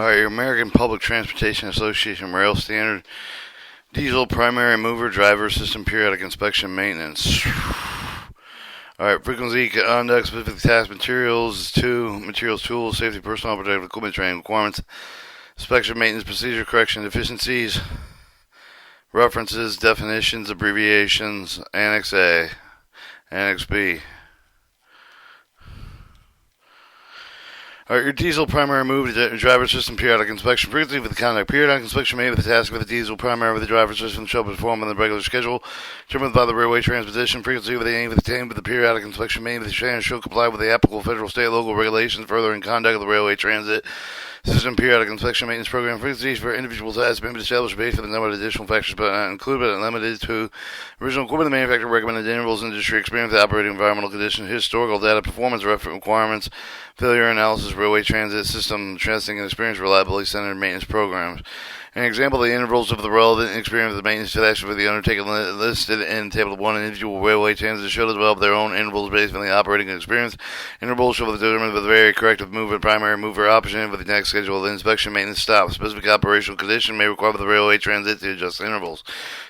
Alright, your American Public Transportation Association Rail Standard Diesel Primary Mover Driver System Periodic Inspection Maintenance. Alright, frequency, conduct, specific task materials, materials, tools, safety, personal, protective equipment, training requirements, inspection, maintenance, procedure, correction, deficiencies, references, definitions, abbreviations, Annex A, Annex B. Alright, your diesel primary move driver system periodic inspection frequency with the conduct. Periodic inspection made with the task with the diesel primary with the driver system shall be performed on the regular schedule determined by the railway transportation frequency with the aim of the periodic inspection made with the change shall comply with the applicable federal, state, local regulations further in conduct of the railway transit system periodic inspection maintenance program frequencies for individual tasks may be established based on the number of additional factors but not included but not limited to original equipment, the manufacturer recommended intervals, industry experience, operating environmental conditions, historical data, performance requirements, failure analysis, railway transit system testing, and experience reliability centered maintenance programs. An example of the intervals of the relevant experience of the maintenance task for the undertaken listed in Table 1 individual railway transit should develop their own intervals based on the operating experience. Intervals shall be determined with a very corrective movement, primary mover option with the next schedule of the inspection maintenance stop. Specific operational condition may require the railway transit to adjust intervals.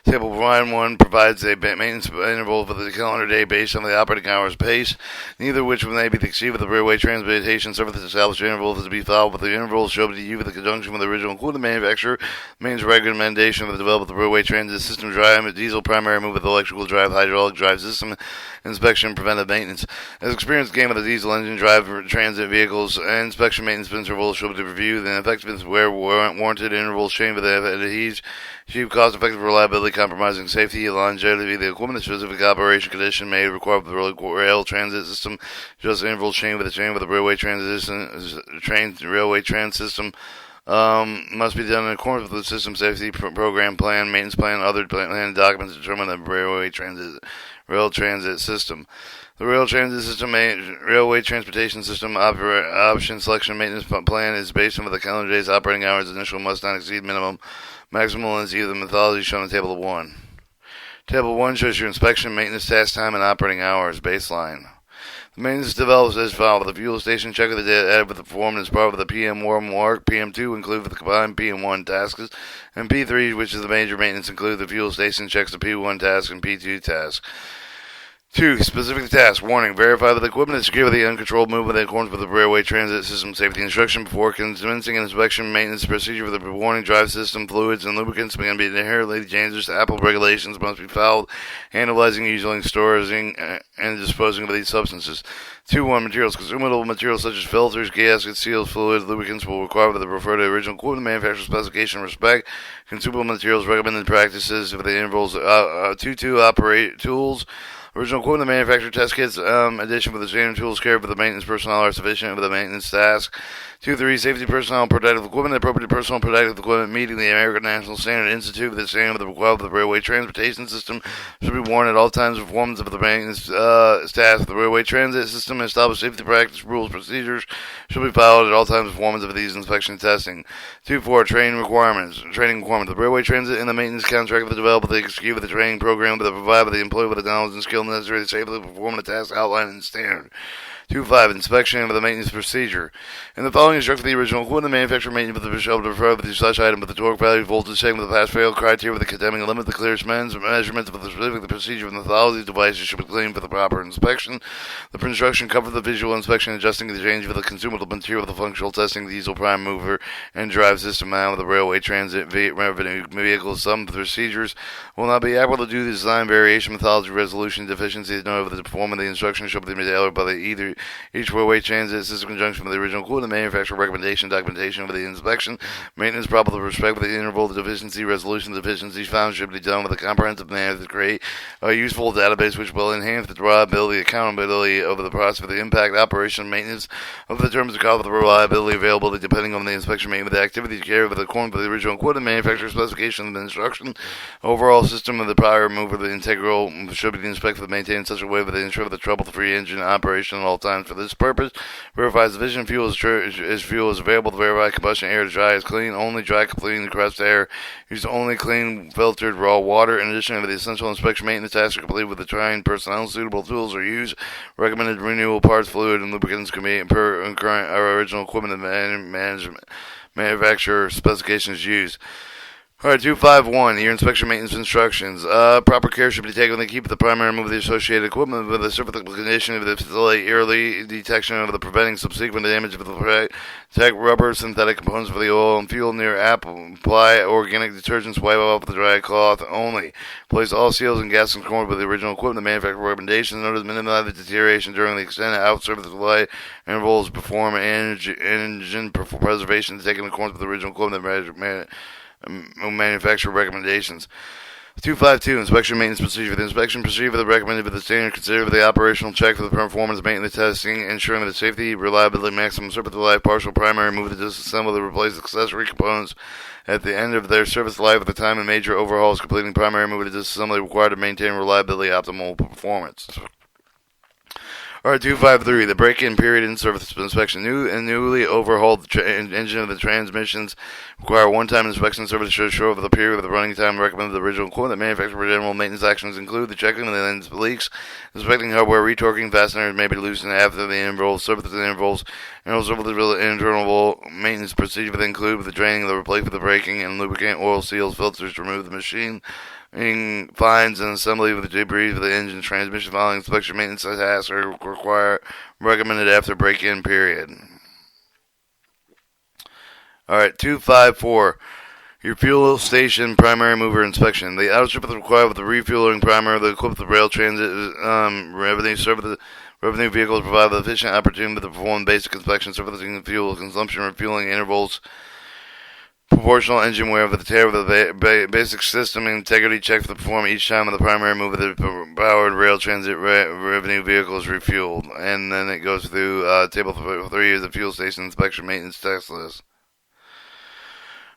Table 1 provides a maintenance interval for the calendar day based on the operating hours pace, neither of which may be exceeded with the railway transportation service established interval to be followed, but the intervals shall be used with the conjunction with the original equipment manufacturer. Means recommendation for the development of the railway transit system drive, diesel primary move with electrical drive, hydraulic drive system, inspection, preventive maintenance. As experience gained with the diesel engine drive transit vehicles, inspection maintenance intervals shall be reviewed and effectiveness where warranted intervals change with the achieve cost-effective reliability, compromising safety, longevity, the equipment specific operation condition may require the rail transit system just intervals change with the railway transit system. Must be done in accordance with the system safety program plan, maintenance plan, other plan documents determined the rail transit system. The railway transportation system option selection maintenance plan is based on the calendar days, operating hours, initial must not exceed minimum, maximum and see the methodology shown in Table 1. Table 1 shows your inspection, maintenance, task time, and operating hours baseline. The maintenance develops as follows. The fuel station check of the data added with the performed as part of the PM1 work. PM2 include with the combined PM1 tasks. And P3, which is the major maintenance, include the fuel station checks the P1 task and P2 task. 2. Specific task. Warning. Verify that the equipment is secure with the uncontrolled movement in accordance with the railway transit system safety instruction before commencing an inspection maintenance procedure for the warning drive system fluids and lubricants can be inherently dangerous. Apple regulations must be followed, analyzing, using, storing, and disposing of these substances. 2.1 Materials. Consumable materials such as filters, gaskets, seals, fluids, lubricants will require the refer to original equipment manufacturer specification respect. Consumable materials recommended practices for the intervals. 2.2 Operate tools. Original equipment manufacturer test kits, addition for the same tools carried for the maintenance personnel are sufficient for the maintenance task. 2.3 Safety personnel and protective equipment. Appropriate personal and protective equipment meeting the American National Standard Institute with the standard of the requirement of the railway transportation system should be worn at all times. Performance of the maintenance task of the railway transit system and established safety practice rules procedures should be followed at all times. Performance of these inspection testing. 2.4 Training requirements. The railway transit and the maintenance contract with the developer they execute with the training program that provide with the employee with the knowledge and skill necessary to safely perform the task outlined in the standard. 2.5 Inspection of the maintenance procedure. In the following instruction, the original equipment manufacturer maintenance with the shall refer with such item with the torque value, voltage setting with the pass-fail criteria with the condemning limit, the clearest measurements with the specific procedure of the methodology devices should be cleaned for the proper inspection. The instruction cover the visual inspection, adjusting the change of the consumable material with the functional testing, diesel prime mover, and drive system now with the railway transit revenue vehicles. Some procedures will not be able to do the design variation methodology resolution deficiencies. No, the performance of the instruction shall be tailored by each railway transit system in conjunction with the original equipment manufacturer recommendation documentation for the inspection, maintenance, proper with respect with the interval, the deficiency resolution, deficiencies found should be done with a comprehensive manner to create a useful database which will enhance the reliability, accountability over the process of the impact, operation, maintenance of the terms of cost, the reliability, availability, depending on the inspection made with the activities carried with according to the original equipment manufacturer specification of the instruction. Overall system of the prior move of the integral should be inspected and maintained in such a way that they ensure the trouble-free engine operation at all times. times. For this purpose, verifies sufficient fuel is available to verify combustion air to dry is clean. Only dry, completing the compressed air. Use only clean, filtered raw water. In addition to the essential inspection maintenance tasks are complete with the trained personnel. Suitable tools are used. Recommended renewable parts, fluid, and lubricants can be per current or original equipment and manufacturer specifications used. Alright, 251, your inspection maintenance instructions. Proper care should be taken when they keep the primary move of the associated equipment with the surface condition of the facility, early detection of the preventing subsequent damage of the protect rubber, synthetic components for the oil and fuel near apply organic detergents, wipe off with a dry cloth only. Place all seals and gaskets in conformity with the original equipment. The manufacturer recommendations notice minimize the deterioration during the extended out service delay intervals. Perform engine preservation to take in accordance with the original equipment. Manufacturer recommendations. 252 inspection maintenance procedure. The inspection procedure the recommended for the standard considered for the operational check for the performance maintenance testing, ensuring that safety, reliability, maximum service life, partial primary, move the disassemble to replace accessory components at the end of their service life at the time of major overhauls, completing primary move the disassembly required to maintain reliability, optimal performance. Alright, 253, the break-in period in service inspection. New and newly overhauled engine of the transmissions require one-time inspection service to show over the period of the running time recommended the original equipment. Manufacturer general maintenance actions include the checking of the lens leaks, inspecting hardware, retorquing fasteners may be loosened after the intervals, service the intervals, and also for the internal maintenance procedure that include with the draining, the replacement, the braking, and lubricant, oil seals, filters to remove the machine. Fines and assembly of the debris of the engine transmission following inspection maintenance tasks are recommended after break-in period. Alright, 254. Your fuel station primary mover inspection. The outer strip is required with the refueling primer of the equipped with rail transit revenue vehicles provide with efficient opportunity to perform basic inspection, servicing the fuel consumption, refueling intervals, proportional engine wear with the tear of the basic system integrity check to perform each time of the primary move of the powered rail transit revenue vehicle is refueled. And then it goes through table 3 is the fuel station inspection maintenance test list.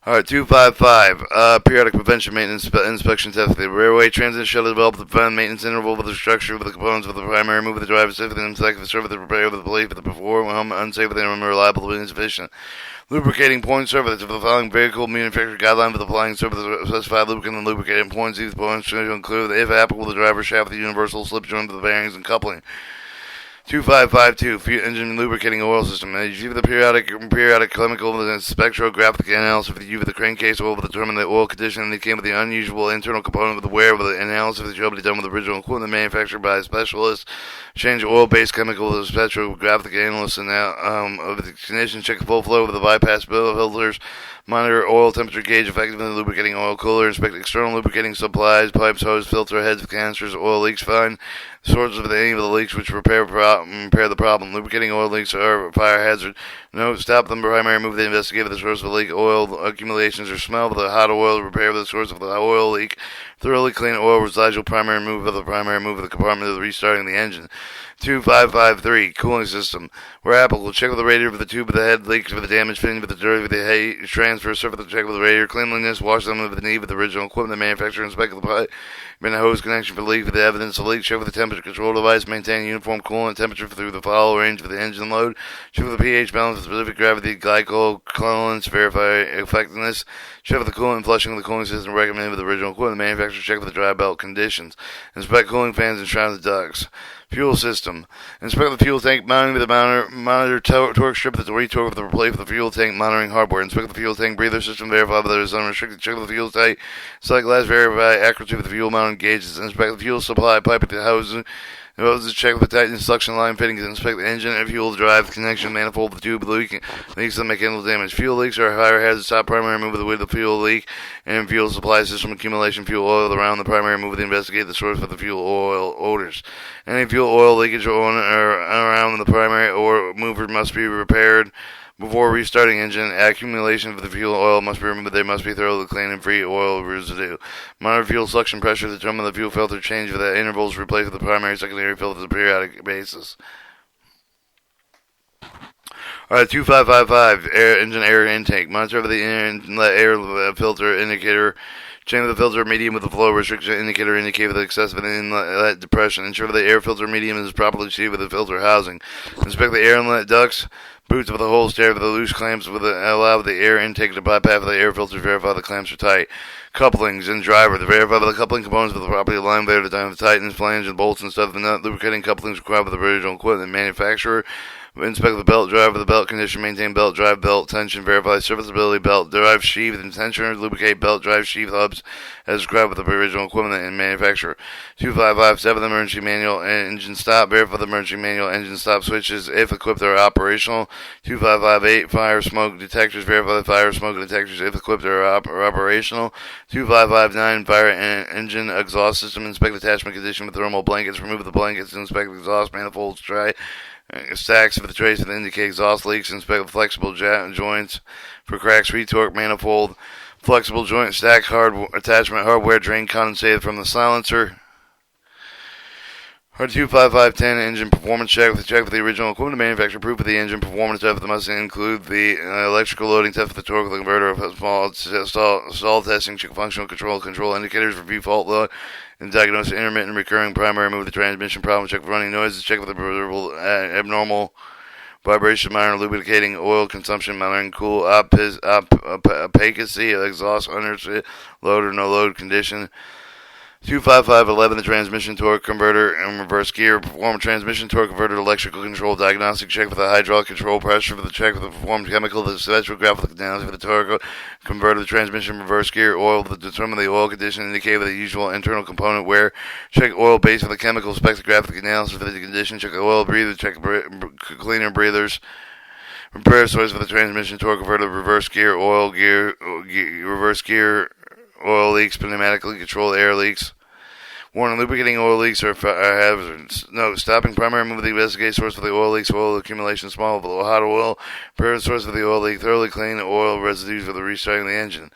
Alright, 255, periodic prevention maintenance inspection test. The railway transit shall develop the prevent maintenance interval with the structure of the components of the primary move of the driver, safety and inspect the service, the repair of the belief of the perform unsafe and unreliable and insufficient. Lubricating point service of the following vehicle manufacturer guideline for the applying service specified lubricant and lubricating points. These points should include, if applicable, the driver shaft with the universal slip joint of the bearings and coupling. 2552 engine lubricating oil system. Use the periodic chemical and spectrographic analysis of the use of the crankcase oil to determine the oil condition indicated with the unusual internal component of the wear with the analysis of the job to be done with the original equipment manufactured by a specialist. Change oil-based chemical to the spectrographic analysis and of the condition. Check the full flow of the bypass filters. Monitor oil temperature gauge effectively lubricating oil cooler. Inspect external lubricating supplies, pipes, hose, filter heads, canisters, oil leaks. Find sources of any of the leaks which repair the problem. Lubricating oil leaks are a fire hazard. Note, stop them primary move the investigate the source of the leak, oil accumulations or smell of the hot oil, repair the source of the oil leak, thoroughly clean oil residual primary move of the compartment of the restarting the engine. 2553 cooling system. Where applicable, check with the radiator for the tube of the head leaks for the damage fitting with the dirty with the heat transfer, surface the check with the radiator cleanliness, wash them with the knee with the original equipment, the manufacturer inspect the pipe and the hose connection for leak with the evidence of leak, check with the temperature control device, maintain uniform coolant temperature through the follow range for the engine load, check with the pH balance with specific gravity, glycol, cleanliness, verify effectiveness, check with the coolant and flushing of the cooling system recommended with the original equipment, the manufacturer check with the dry belt conditions, inspect cooling fans and transit ducts. Fuel system. Inspect the fuel tank mounting with the monitor torque strip that the retorque with the replace of the fuel tank monitoring hardware. Inspect the fuel tank breather system. Verify whether it is unrestricted. Check the fuel tank. Select glass. Verify accuracy with the fuel mounting gauges. Inspect the fuel supply pipe at the hoses. Check the tightness suction line fittings. Inspect the engine and fuel drive connection manifold. The tube leaks that mechanical damage. Fuel leaks are a higher hazard. Stop primary move of the way the fuel leak and fuel supply system accumulation. Fuel oil around the primary move of the investigate the source of the fuel oil odors. Any fuel oil leakage or around the primary or mover must be repaired before restarting engine. Accumulation of the fuel oil must be removed. They must be thoroughly clean and free oil residue. Monitor fuel suction pressure to determine the fuel filter change for the intervals replaced with the primary secondary filters on a periodic basis. Alright, 2555 engine air intake. Monitor for the inlet air filter indicator. Chamber the filter medium with a flow restriction indicator indicate with excessive inlet depression. Ensure the air filter medium is properly seated with the filter housing. Inspect the air inlet ducts. Boots with a hole, stare with the loose clamps allow the air intake to bypass the air filter. Verify the clamps are tight. Couplings and driver. To verify the coupling components with the properly aligned there to time the tightens, flange, and bolts and stuff. The nut lubricating couplings required with the original equipment manufacturer. Inspect the belt drive, the belt condition, maintain belt drive, belt tension, verify serviceability, belt drive sheath, and tensioner, lubricate belt drive sheath hubs as described with the original equipment and manufacturer. 2557, the emergency manual engine stop, verify the emergency manual engine stop switches if equipped are operational. 2558, fire smoke detectors, verify the fire smoke detectors if equipped are operational. 2559, fire engine exhaust system, inspect attachment condition with thermal blankets, remove the blankets, inspect exhaust manifolds, try stacks for the trace that indicate exhaust leaks. Inspect the flexible joints for cracks. Retorque manifold, flexible joint stack attachment hardware drain condensated from the silencer. Our 25510 engine performance check with the original equipment manufacturer. Proof of the engine performance test must include the electrical loading test for the torque of the converter, of stall testing, check functional control indicators, review fault load, and diagnose intermittent recurring primary move the transmission problem, check for running noises, check for the abnormal vibration, minor lubricating, oil consumption, monitoring cool, opacacy, exhaust, under load or no load condition. 25511, the transmission torque converter and reverse gear. Perform a transmission torque converter electrical control diagnostic check for the hydraulic control pressure for the check for the performed chemical, the spectrographic analysis for the torque converter, the transmission reverse gear, oil, to determine the oil condition, indicate with the usual internal component wear. Check oil base for the chemical, spectrographic analysis for the condition, check the oil breather, check cleaner breathers. Repair source for the transmission torque converter, reverse gear, reverse gear, oil leaks, pneumatically controlled air leaks. Warning, lubricating oil leaks are hazards. No, stopping primary move of the investigate source for the oil leaks, oil accumulation, small hot oil. Repair source for the oil leak, thoroughly clean oil residues for the restarting the engine.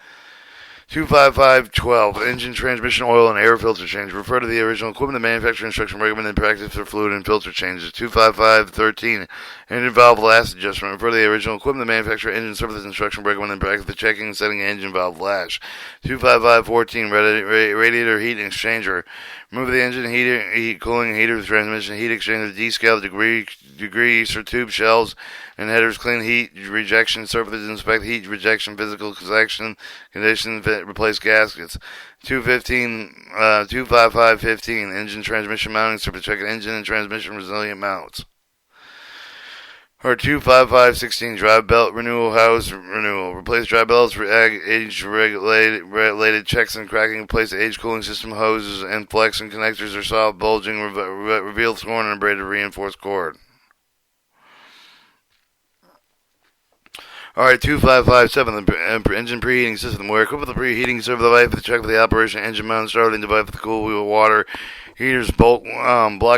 25512, engine, transmission, oil, and air filter change. Refer to the original equipment, manufacturer instruction, recommended practice for fluid and filter changes. 25513, engine valve lash adjustment. Refer to the original equipment, manufacturer, engine service instruction, recommended practice for checking and setting engine valve lash. 25514, radiator heat exchanger. Remove the engine heat cooling heater, the transmission heat exchanger, descale degrease or tube shells and headers, clean heat rejection surfaces, inspect heat rejection, physical connection conditions, replace gaskets. 25515, engine transmission mounting surface, check engine and transmission resilient mounts. Or 25516, drive belt renewal, house renewal. Replace drive belts for age related checks and cracking. Replace the age cooling system hoses and flex and connectors are soft, bulging, reveal torn and abraded reinforced cord. Alright, 2557, the engine preheating system. Where equipped with the preheating serve the device for the check for the operation, engine mount starting device for the cool wheel water. Heaters, block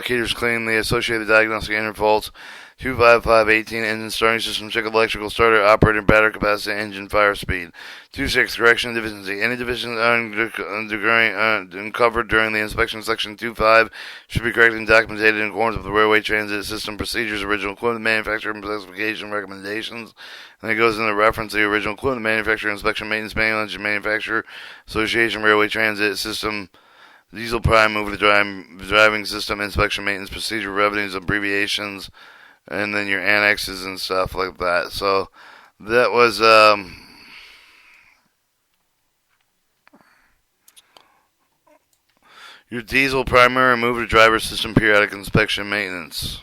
heaters clean, the associated diagnostic interfaults. 25518, engine starting system, check electrical starter, operator, battery capacity, engine fire speed. 26, correction deficiency. Any deficiencies uncovered during the inspection, section 25 should be corrected and documented in accordance with the railway transit system procedures, original equipment manufacturer specification recommendations. And it goes into reference to the original equipment manufacturer, inspection, maintenance manual, engine manufacturer, association, railway transit system, diesel prime mover driving system, inspection, maintenance procedure, revenues, abbreviations, and then your annexes and stuff like that. So that was your diesel primary mover driver system periodic inspection maintenance.